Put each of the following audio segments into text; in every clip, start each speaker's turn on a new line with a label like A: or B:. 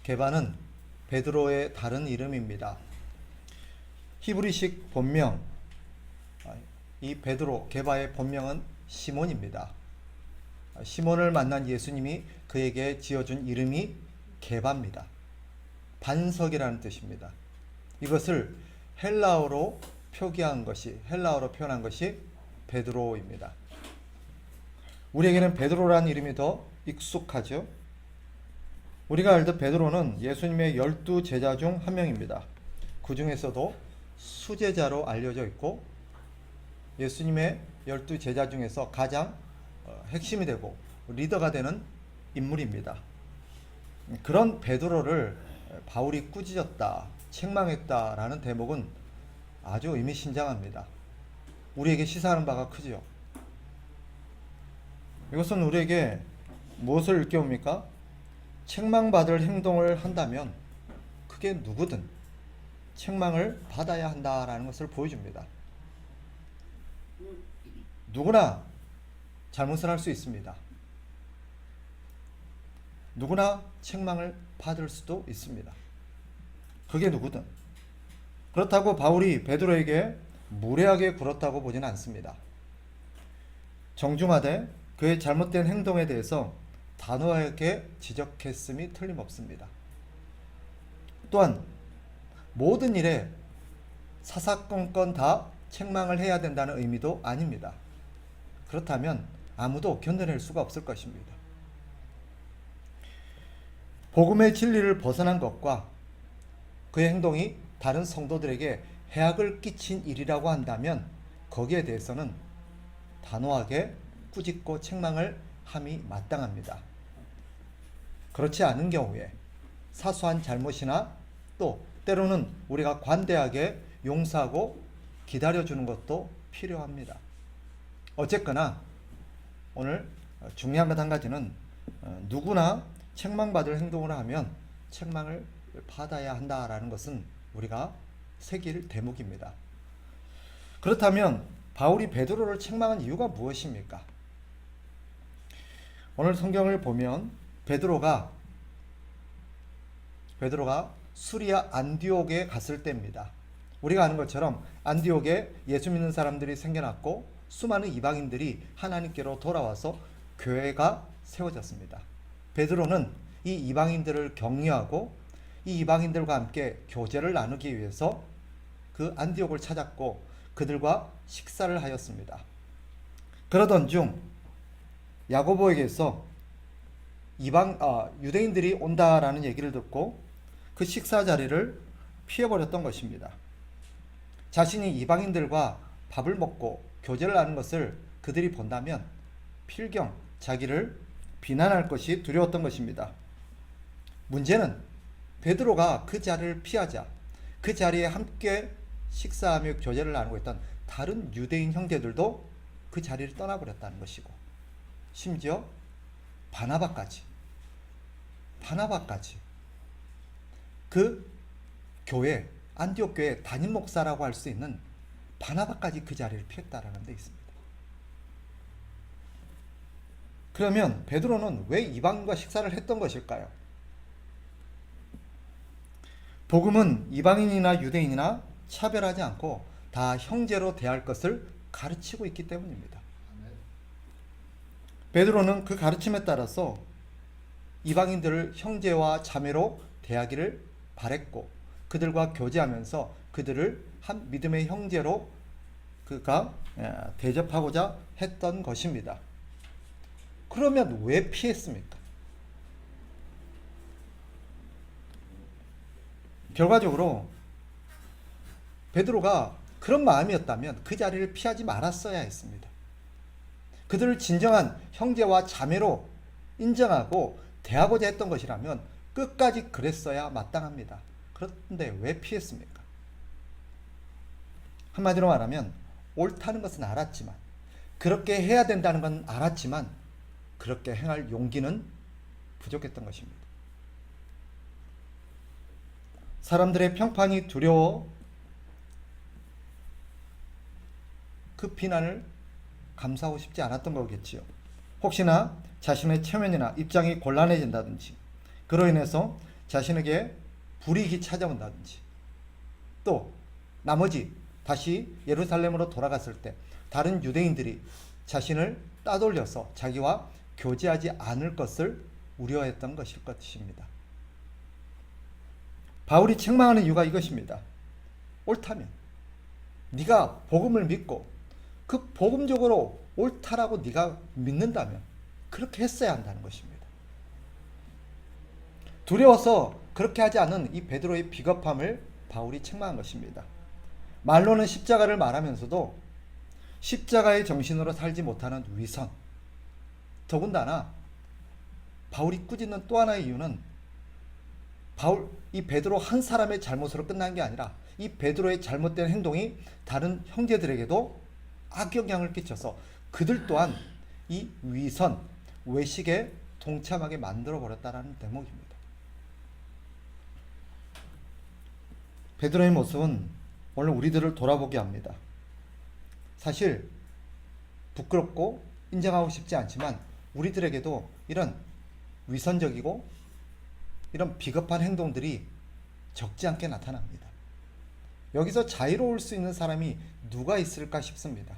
A: 게바는 베드로의 다른 이름입니다. 히브리식 본명, 이 베드로, 게바의 본명은 시몬입니다. 시몬을 만난 예수님이 그에게 지어준 이름이 게바입니다. 반석이라는 뜻입니다. 이것을 헬라어로 표기한 것이, 헬라어로 표현한 것이 베드로입니다. 우리에게는 베드로라는 이름이 더 익숙하죠. 우리가 알듯 베드로는 예수님의 12제자 중 한 명입니다. 그 중에서도 수제자로 알려져 있고 예수님의 12제자 중에서 가장 핵심이 되고 리더가 되는 인물입니다. 그런 베드로를 바울이 꾸짖었다, 책망했다라는 대목은 아주 의미심장합니다. 우리에게 시사하는 바가 크지요. 이것은 우리에게 무엇을 일깨웁니까? 책망받을 행동을 한다면 그게 누구든 책망을 받아야 한다라는 것을 보여줍니다. 누구나 잘못을 할 수 있습니다. 누구나 책망을 받을 수도 있습니다. 그게 누구든. 그렇다고 바울이 베드로에게 무례하게 굴었다고 보지는 않습니다. 정중하되 그의 잘못된 행동에 대해서 단호하게 지적했음이 틀림없습니다. 또한 모든 일에 사사건건 다 책망을 해야 된다는 의미도 아닙니다. 그렇다면 아무도 견뎌낼 수가 없을 것입니다. 복음의 진리를 벗어난 것과 그의 행동이 다른 성도들에게 해악을 끼친 일이라고 한다면 거기에 대해서는 단호하게 꾸짖고 책망을 함이 마땅합니다. 그렇지 않은 경우에 사소한 잘못이나 또 때로는 우리가 관대하게 용서하고 기다려주는 것도 필요합니다. 어쨌거나 오늘 중요한 것 한 가지는 누구나 책망받을 행동을 하면 책망을 받아야 한다라는 것은 우리가 새길 대목입니다. 그렇다면 바울이 베드로를 책망한 이유가 무엇입니까? 오늘 성경을 보면 베드로가 수리아 안디옥에 갔을 때입니다. 우리가 아는 것처럼 안디옥에 예수 믿는 사람들이 생겨났고 수많은 이방인들이 하나님께로 돌아와서 교회가 세워졌습니다. 베드로는 이 이방인들을 격려하고 이 이방인들과 함께 교제를 나누기 위해서 그 안디옥을 찾았고 그들과 식사를 하였습니다. 그러던 중 야고보에게서 유대인들이 온다라는 얘기를 듣고 그 식사 자리를 피해버렸던 것입니다. 자신이 이방인들과 밥을 먹고 교제를 하는 것을 그들이 본다면 필경 자기를 비난할 것이 두려웠던 것입니다. 문제는 베드로가 그 자리를 피하자 그 자리에 함께 식사하며 교제를 나누고 있던 다른 유대인 형제들도 그 자리를 떠나버렸다는 것이고 심지어 바나바까지 그 교회 안디옥 교회 담임 목사라고 할 수 있는 바나바까지 그 자리를 피했다라는 데 있습니다. 그러면 베드로는 왜 이방인과 식사를 했던 것일까요? 복음은 이방인이나 유대인이나 차별하지 않고 다 형제로 대할 것을 가르치고 있기 때문입니다. 베드로는 그 가르침에 따라서 이방인들을 형제와 자매로 대하기를 바랬고 그들과 교제하면서 그들을 한 믿음의 형제로 그가 대접하고자 했던 것입니다. 그러면 왜 피했습니까? 결과적으로 베드로가 그런 마음이었다면 그 자리를 피하지 말았어야 했습니다. 그들을 진정한 형제와 자매로 인정하고 대하고자 했던 것이라면 끝까지 그랬어야 마땅합니다. 그런데 왜 피했습니까? 한마디로 말하면 옳다는 것은 알았지만 그렇게 해야 된다는 건 알았지만 그렇게 행할 용기는 부족했던 것입니다. 사람들의 평판이 두려워 그 비난을 감수하고 싶지 않았던 거겠지요. 혹시나 자신의 체면이나 입장이 곤란해진다든지 그로 인해서 자신에게 불이익이 찾아온다든지, 또 나머지 다시 예루살렘으로 돌아갔을 때 다른 유대인들이 자신을 따돌려서 자기와 교제하지 않을 것을 우려했던 것일 것입니다. 바울이 책망하는 이유가 이것입니다. 옳다면 네가 복음을 믿고 그 복음적으로 옳다라고 네가 믿는다면 그렇게 했어야 한다는 것입니다. 두려워서 그렇게 하지 않은 이 베드로의 비겁함을 바울이 책망한 것입니다. 말로는 십자가를 말하면서도 십자가의 정신으로 살지 못하는 위선, 더군다나 바울이 꾸짖는 또 하나의 이유는 이 베드로 한 사람의 잘못으로 끝난 게 아니라 이 베드로의 잘못된 행동이 다른 형제들에게도 악영향을 끼쳐서 그들 또한 이 위선, 외식에 동참하게 만들어버렸다는 대목입니다. 베드로의 모습은 오늘 우리들을 돌아보게 합니다. 사실 부끄럽고 인정하고 싶지 않지만 우리들에게도 이런 위선적이고 이런 비겁한 행동들이 적지 않게 나타납니다. 여기서 자유로울 수 있는 사람이 누가 있을까 싶습니다.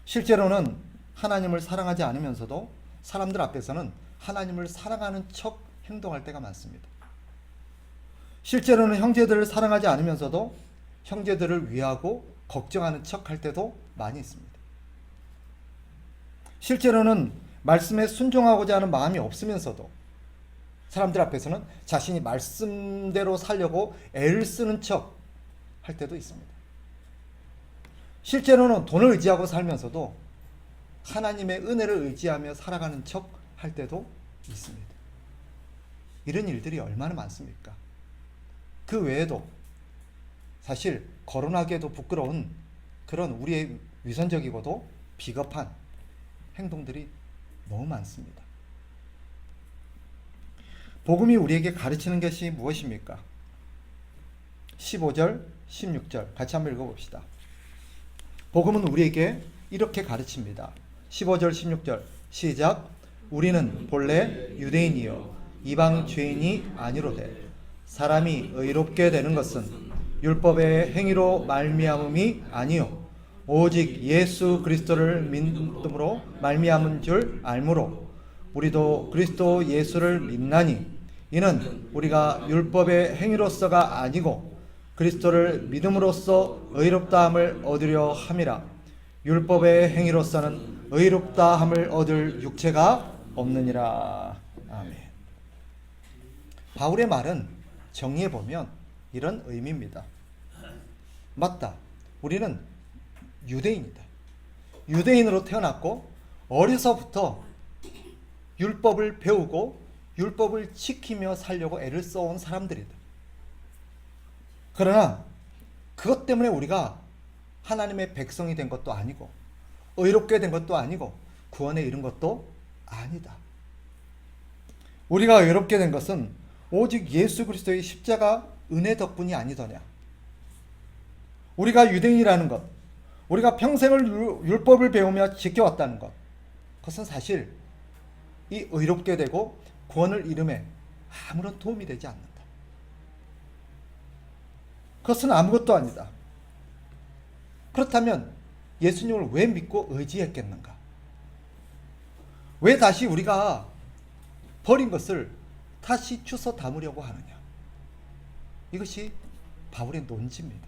A: 실제로는 하나님을 사랑하지 않으면서도 사람들 앞에서는 하나님을 사랑하는 척 행동할 때가 많습니다. 실제로는 형제들을 사랑하지 않으면서도 형제들을 위하고 걱정하는 척 할 때도 많이 있습니다. 실제로는 말씀에 순종하고자 하는 마음이 없으면서도 사람들 앞에서는 자신이 말씀대로 살려고 애를 쓰는 척 할 때도 있습니다. 실제로는 돈을 의지하고 살면서도 하나님의 은혜를 의지하며 살아가는 척 할 때도 있습니다. 이런 일들이 얼마나 많습니까? 그 외에도 사실 거론하기에도 부끄러운 그런 우리의 위선적이고도 비겁한 행동들이 너무 많습니다. 복음이 우리에게 가르치는 것이 무엇입니까? 15절, 16절 같이 한번 읽어봅시다. 복음은 우리에게 이렇게 가르칩니다. 15절, 16절 시작. 우리는 본래 유대인이요 이방 죄인이 아니로되 사람이 의롭게 되는 것은 율법의 행위로 말미암음이 아니요 오직 예수 그리스도를 믿음으로 말미암은 줄 알므로 우리도 그리스도 예수를 믿나니 이는 우리가 율법의 행위로서가 아니고 그리스도를 믿음으로써 의롭다함을 얻으려 함이라. 율법의 행위로서는 의롭다함을 얻을 육체가 없느니라. 아멘. 바울의 말은 정리해 보면 이런 의미입니다. 맞다. 우리는 유대인이다. 유대인으로 태어났고 어려서부터 율법을 배우고 율법을 지키며 살려고 애를 써온 사람들이다. 그러나 그것 때문에 우리가 하나님의 백성이 된 것도 아니고 의롭게 된 것도 아니고 구원에 이른 것도 아니다. 우리가 의롭게 된 것은 오직 예수 그리스도의 십자가 은혜 덕분이 아니더냐. 우리가 유대인이라는 것, 우리가 평생을 율법을 배우며 지켜왔다는 것, 그것은 사실 이 의롭게 되고 구원을 이름에 아무런 도움이 되지 않는다. 그것은 아무것도 아니다. 그렇다면 예수님을 왜 믿고 의지했겠는가? 왜 다시 우리가 버린 것을 다시 주워 담으려고 하느냐? 이것이 바울의 논지입니다.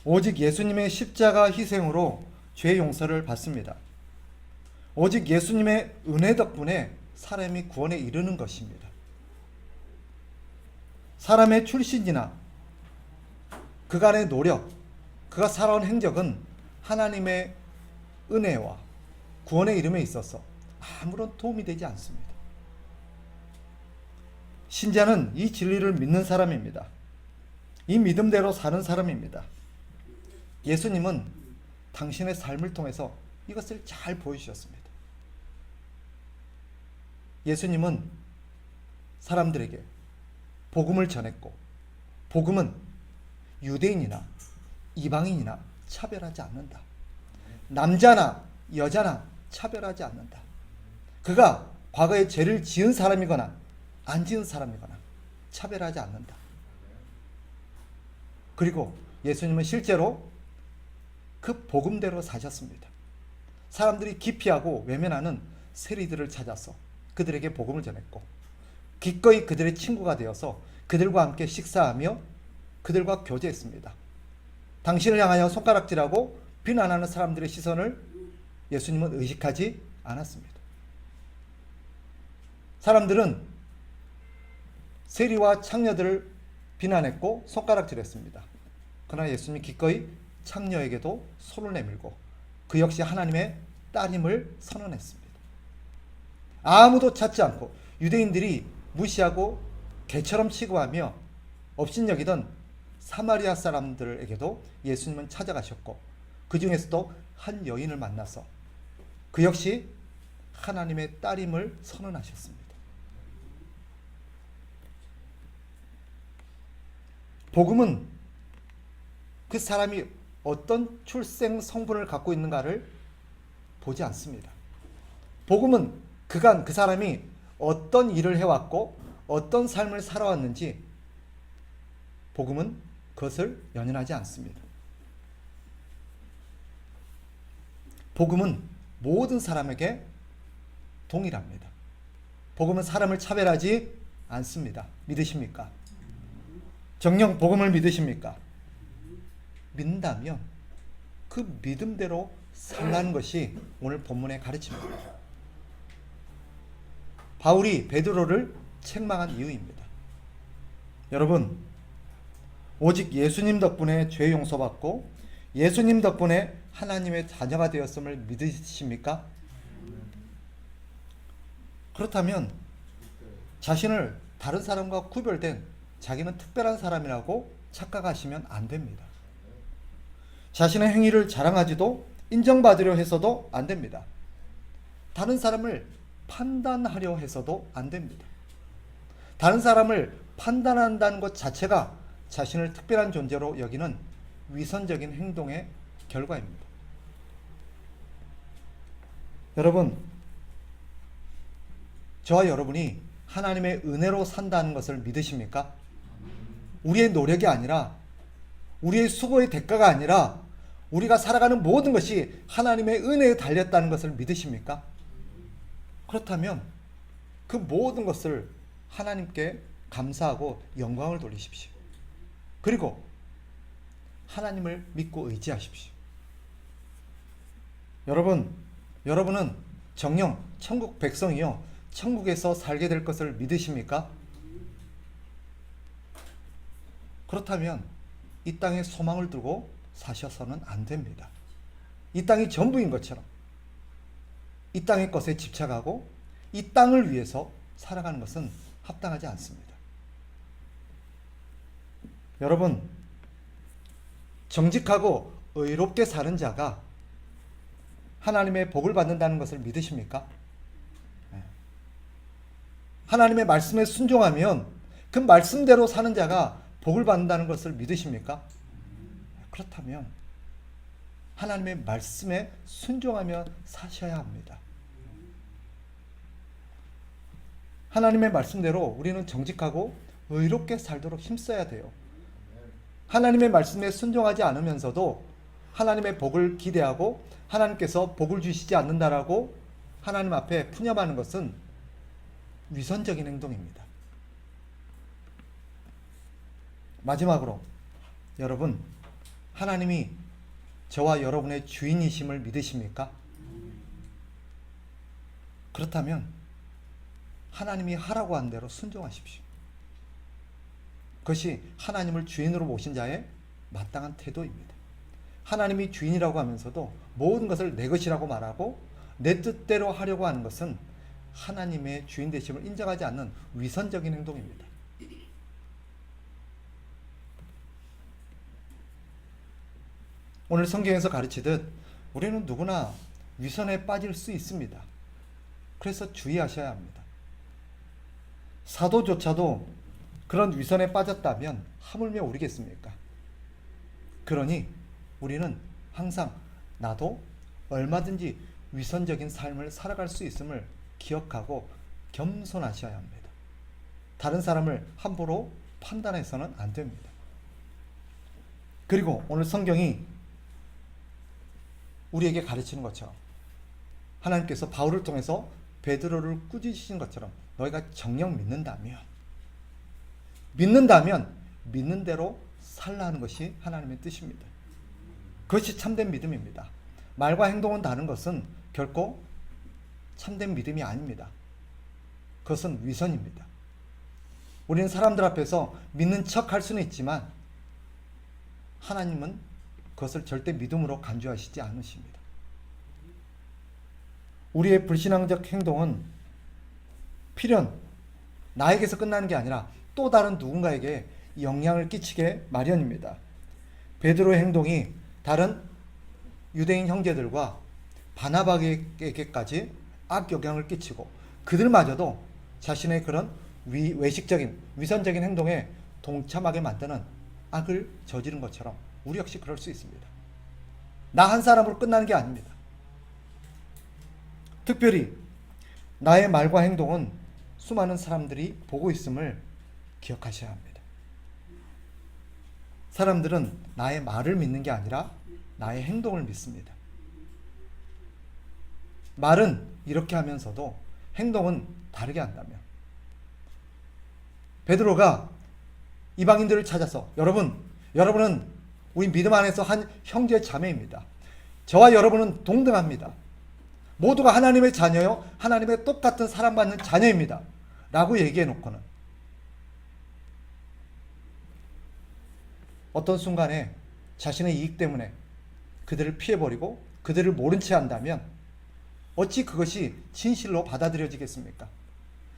A: 오직 예수님의 십자가 희생으로 죄 용서를 받습니다. 오직 예수님의 은혜 덕분에 사람이 구원에 이르는 것입니다. 사람의 출신이나 그간의 노력, 그가 살아온 행적은 하나님의 은혜와 구원의 이름에 있어서 아무런 도움이 되지 않습니다. 신자는 이 진리를 믿는 사람입니다. 이 믿음대로 사는 사람입니다. 예수님은 당신의 삶을 통해서 이것을 잘 보여주셨습니다. 예수님은 사람들에게 복음을 전했고 복음은 유대인이나 이방인이나 차별하지 않는다. 남자나 여자나 차별하지 않는다. 그가 과거에 죄를 지은 사람이거나 안 지은 사람이거나 차별하지 않는다. 그리고 예수님은 실제로 그 복음대로 사셨습니다. 사람들이 기피하고 외면하는 세리들을 찾아서 그들에게 복음을 전했고, 기꺼이 그들의 친구가 되어서 그들과 함께 식사하며 그들과 교제했습니다. 당신을 향하여 손가락질하고 비난하는 사람들의 시선을 예수님은 의식하지 않았습니다. 사람들은 세리와 창녀들을 비난했고 손가락질했습니다. 그러나 예수님이 기꺼이 창녀에게도 손을 내밀고 그 역시 하나님의 딸임을 선언했습니다. 아무도 찾지 않고 유대인들이 무시하고 개처럼 취급하며 업신여기던 사마리아 사람들에게도 예수님은 찾아가셨고, 그 중에서도 한 여인을 만나서 그 역시 하나님의 딸임을 선언하셨습니다. 복음은 그 사람이 어떤 출생 성분을 갖고 있는가를 보지 않습니다. 복음은 그간 그 사람이 어떤 일을 해왔고 어떤 삶을 살아왔는지, 복음은 그것을 연연하지 않습니다. 복음은 모든 사람에게 동일합니다. 복음은 사람을 차별하지 않습니다. 믿으십니까? 정녕 복음을 믿으십니까? 믿는다면 그 믿음대로 살라는 것이 오늘 본문의 가르침입니다. 바울이 베드로를 책망한 이유입니다. 여러분, 오직 예수님 덕분에 죄 용서받고 예수님 덕분에 하나님의 자녀가 되었음을 믿으십니까? 그렇다면 자신을 다른 사람과 구별된 자기는 특별한 사람이라고 착각하시면 안 됩니다. 자신의 행위를 자랑하지도 인정받으려 해서도 안 됩니다. 다른 사람을 판단하려 해서도 안 됩니다. 다른 사람을 판단한다는 것 자체가 자신을 특별한 존재로 여기는 위선적인 행동의 결과입니다. 여러분, 저와 여러분이 하나님의 은혜로 산다는 것을 믿으십니까? 우리의 노력이 아니라, 우리의 수고의 대가가 아니라 우리가 살아가는 모든 것이 하나님의 은혜에 달렸다는 것을 믿으십니까? 그렇다면 그 모든 것을 하나님께 감사하고 영광을 돌리십시오. 그리고 하나님을 믿고 의지하십시오. 여러분은 정녕 천국 백성이요 천국에서 살게 될 것을 믿으십니까? 그렇다면 이 땅에 소망을 두고 사셔서는 안 됩니다. 이 땅이 전부인 것처럼 이 땅의 것에 집착하고 이 땅을 위해서 살아가는 것은 합당하지 않습니다. 여러분, 정직하고 의롭게 사는 자가 하나님의 복을 받는다는 것을 믿으십니까? 하나님의 말씀에 순종하면 그 말씀대로 사는 자가 복을 받는다는 것을 믿으십니까? 그렇다면 하나님의 말씀에 순종하며 사셔야 합니다. 하나님의 말씀대로 우리는 정직하고 의롭게 살도록 힘써야 돼요. 하나님의 말씀에 순종하지 않으면서도 하나님의 복을 기대하고 하나님께서 복을 주시지 않는다라고 하나님 앞에 푸념하는 것은 위선적인 행동입니다. 마지막으로, 여러분, 하나님이 저와 여러분의 주인이심을 믿으십니까? 그렇다면 하나님이 하라고 한 대로 순종하십시오. 그것이 하나님을 주인으로 모신 자의 마땅한 태도입니다. 하나님이 주인이라고 하면서도 모든 것을 내 것이라고 말하고 내 뜻대로 하려고 하는 것은 하나님의 주인 되심을 인정하지 않는 위선적인 행동입니다. 오늘 성경에서 가르치듯 우리는 누구나 위선에 빠질 수 있습니다. 그래서 주의하셔야 합니다. 사도조차도 그런 위선에 빠졌다면 하물며 우리겠습니까? 그러니 우리는 항상 나도 얼마든지 위선적인 삶을 살아갈 수 있음을 기억하고 겸손하셔야 합니다. 다른 사람을 함부로 판단해서는 안 됩니다. 그리고 오늘 성경이 우리에게 가르치는 것처럼 하나님께서 바울을 통해서 베드로를 꾸짖으신 것처럼 너희가 정녕 믿는다면 믿는 대로 살라 하는 것이 하나님의 뜻입니다. 그것이 참된 믿음입니다. 말과 행동은 다른 것은 결코 참된 믿음이 아닙니다. 그것은 위선입니다. 우리는 사람들 앞에서 믿는 척 할 수는 있지만 하나님은 그것을 절대 믿음으로 간주하시지 않으십니다. 우리의 불신앙적 행동은 필연 나에게서 끝나는 게 아니라 또 다른 누군가에게 영향을 끼치게 마련입니다. 베드로의 행동이 다른 유대인 형제들과 바나바에게까지 악영향을 끼치고 그들마저도 자신의 그런 외식적인 위선적인 행동에 동참하게 만드는 악을 저지른 것처럼 우리 역시 그럴 수 있습니다. 나 한 사람으로 끝나는 게 아닙니다. 특별히 나의 말과 행동은 수많은 사람들이 보고 있음을 기억하셔야 합니다. 사람들은 나의 말을 믿는 게 아니라 나의 행동을 믿습니다. 말은 이렇게 하면서도 행동은 다르게 한다면 베드로가 이방인들을 찾아서 여러분은 우리 믿음 안에서 한 형제 자매입니다. 저와 여러분은 동등합니다. 모두가 하나님의 자녀요 하나님의 똑같은 사랑받는 자녀입니다. 라고 얘기해 놓고는 어떤 순간에 자신의 이익 때문에 그들을 피해버리고 그들을 모른 채 한다면 어찌 그것이 진실로 받아들여지겠습니까?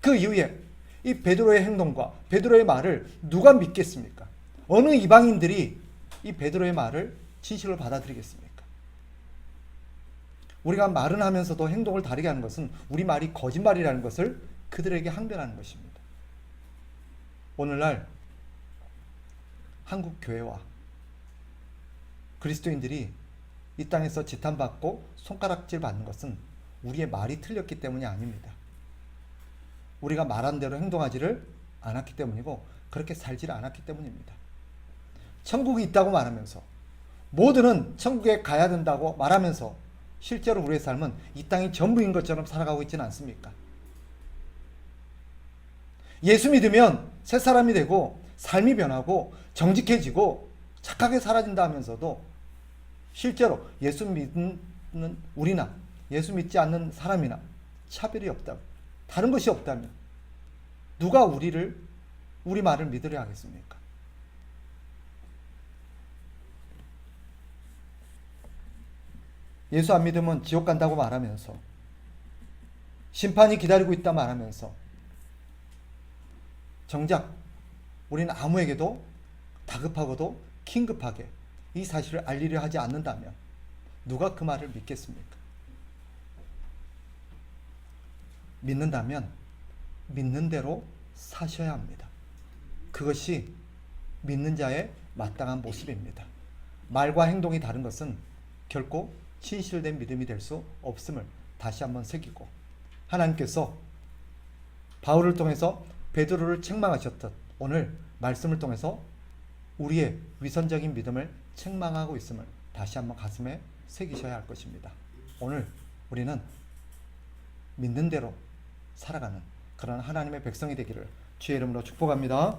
A: 그 이후에 이 베드로의 행동과 베드로의 말을 누가 믿겠습니까? 어느 이방인들이 이 베드로의 말을 진실로 받아들이겠습니까? 우리가 말은 하면서도 행동을 다르게 하는 것은 우리 말이 거짓말이라는 것을 그들에게 항변하는 것입니다. 오늘날 한국 교회와 그리스도인들이 이 땅에서 지탄받고 손가락질 받는 것은 우리의 말이 틀렸기 때문이 아닙니다. 우리가 말한 대로 행동하지를 않았기 때문이고 그렇게 살지를 않았기 때문입니다. 천국이 있다고 말하면서 모두는 천국에 가야 된다고 말하면서 실제로 우리의 삶은 이 땅이 전부인 것처럼 살아가고 있지는 않습니까? 예수 믿으면 새 사람이 되고 삶이 변하고 정직해지고 착하게 살아진다 하면서도 실제로 예수 믿는 우리나 예수 믿지 않는 사람이나 차별이 없다면 다른 것이 없다면 누가 우리 말을 믿으려 하겠습니까? 예수 안 믿으면 지옥 간다고 말하면서 심판이 기다리고 있다 말하면서 정작 우리는 아무에게도 다급하고도 긴급하게 이 사실을 알리려 하지 않는다면 누가 그 말을 믿겠습니까? 믿는다면 믿는 대로 사셔야 합니다. 그것이 믿는 자의 마땅한 모습입니다. 말과 행동이 다른 것은 결코 진실된 믿음이 될 수 없음을 다시 한번 새기고 하나님께서 바울을 통해서 베드로를 책망하셨듯 오늘 말씀을 통해서 우리의 위선적인 믿음을 책망하고 있음을 다시 한번 가슴에 새기셔야 할 것입니다. 오늘 우리는 믿는 대로 살아가는 그런 하나님의 백성이 되기를 주의 이름으로 축복합니다.